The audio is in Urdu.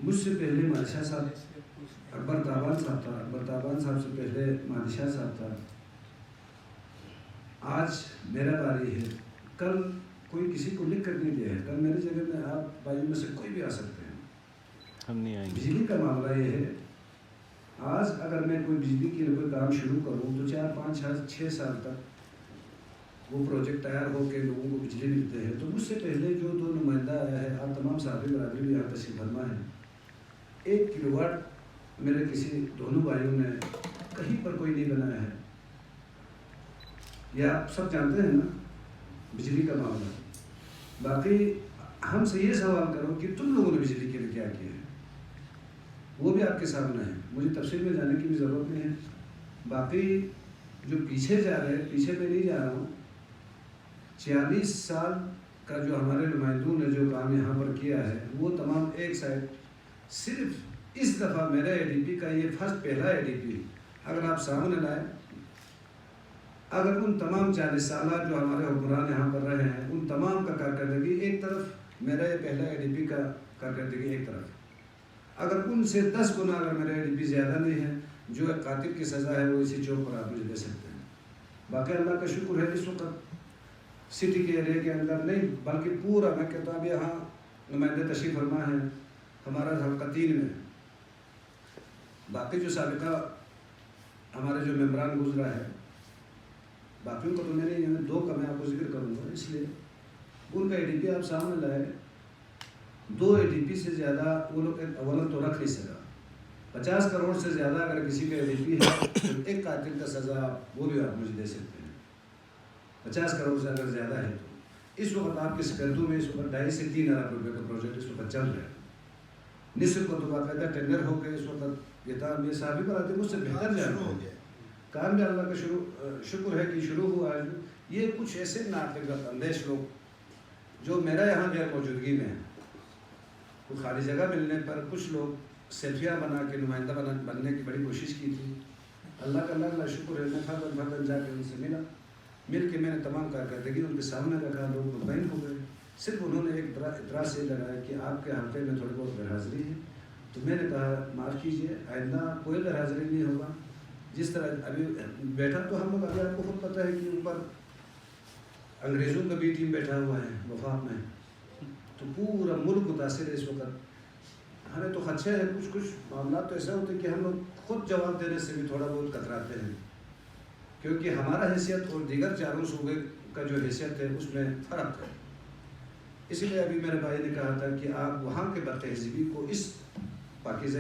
مجھ سے پہلے مادشاہ صاحب اکبر تابان صاحب تھا، اکبر تابان صاحب سے پہلے مادشاہ صاحب تھا، آج میرا باری ہے، کل کوئی کسی کو لکھ کر نہیں دیا ہے، کل میری جگہ میں آپ بھائیوں میں سے کوئی بھی آ سکتے ہیں، ہم نہیں آئیں گے۔ بجلی کا معاملہ یہ ہے، آج اگر میں کوئی بجلی کے لیے کوئی کام شروع کروں تو 4 5 6 سال تک وہ پروجیکٹ تیار ہو کے لوگوں کو بجلی ملتے ہیں۔ تو مجھ سے پہلے جو 2 نمائندہ آیا ہے، آپ تمام صحابی برادری بھی یہاں تشریف فرما ہے، 1 کلو واٹ میرے کسی دونوں بھائیوں نے کہیں پر کوئی نہیں بنایا ہے۔ یہ آپ سب جانتے ہیں نا بجلی کا معاملہ۔ باقی ہم سے یہ سوال کرو کہ تم لوگوں نے بجلی کے لیے کیا کیا ہے، وہ بھی آپ کے سامنے ہے، مجھے تفصیل میں جانے کی بھی ضرورت نہیں ہے۔ باقی جو پیچھے جا رہے ہیں، پیچھے میں نہیں جا رہا ہوں، 46 سال کا جو ہمارے نمائندوں نے جو کام یہاں پر کیا ہے وہ تمام ایک سائڈ، صرف اس دفعہ میرا اے ڈی پی کا یہ پہلا اے ڈی پی اگر آپ سامنے لائیں، اگر ان تمام 40 سالہ جو ہمارے حکمران یہاں پر رہے ہیں ان تمام کا کارکردگی ایک طرف، میرا یہ پہلا اے ڈی پی کا کارکردگی ایک طرف، اگر ان سے 10 گنا اگر میرا اے ڈی پی زیادہ نہیں ہے، جو ایک قاتل کی سزا ہے وہ اسی چوک پر آپ مجھے دے سکتے ہیں۔ باقی اللہ کا شکر ہے اس وقت سٹی کے ایریا کے اندر نہیں بلکہ پورا میں کہتا ہوں یہاں نمائندے تشریف فرما ہے ہمارا حلقہ 3 میں، باقی جو سابقہ ہمارے جو ممبران گزرا ہے باقیوں کو تو میں نے 2 کا میں آپ کو ذکر کروں گا، اس لیے ان کا اے ڈی پی آپ سامنے لائے، 2 اے ڈی پی سے زیادہ وہ لوگ اولا تو رکھ نہیں سکا، 50 کروڑ سے زیادہ اگر کسی کا اے ڈی پی ہے تو ایک قاتل کا سزا وہ بھی آپ مجھے دے سکتے ہیں، 50 کروڑ سے اگر زیادہ ہے تو۔ اس وقت آپ کے سکردوں میں اس وقت 2.5 سے 3 ارب روپے کا پروجیکٹ اس وقت چل رہا ہے، نصف کو تو باقاعدہ ٹینڈر ہو کے اس وقت یہ صحابی پر آتے مجھ سے بہتر جانا ہے، کام بھی اللہ کا شکر ہے کہ شروع ہوا ہے۔ یہ کچھ ایسے ناقابل اندیش لوگ جو میرا یہاں غیر موجودگی میں کوئی خالی جگہ ملنے پر کچھ لوگ سیلفیاں بنا کے نمائندہ بننے کی بڑی کوشش کی تھی، اللہ کا اللہ شکر ہے میں فرداً جا کے ان سے مل کے میں نے تمام کارکردگی ان کے سامنے رکھا، لوگ مطمئن ہو گئے، صرف انہوں نے ایک اعتراض سے لگایا کہ آپ کے حلقے میں تھوڑی بہت غیر حاضری ہے، تو میں نے کہا معاف کیجیے آئندہ کوئی غیر حاضری نہیں ہوگا، جس طرح ابھی بیٹھا تو ہم لوگ ابھی آپ کو خود پتہ ہے کہ اوپر انگریزوں کا بھی ٹیم بیٹھا ہوا ہے وفاق میں، تو پورا ملک متاثر ہے اس وقت، ہمیں تو خدشہ ہے کچھ معاملات تو ایسا ہوتے ہیں کہ ہم لوگ خود جواب دینے سے بھی تھوڑا بہت کتراتے ہیں، کیونکہ ہمارا حیثیت اور دیگر 4 صوبے کا جو حیثیت ہے اس میں فرق ہے، اسی لیے ابھی میرے بھائی نے کہا تھا کہ آپ وہاں کے برتہذیبی کو اس پاکیزہ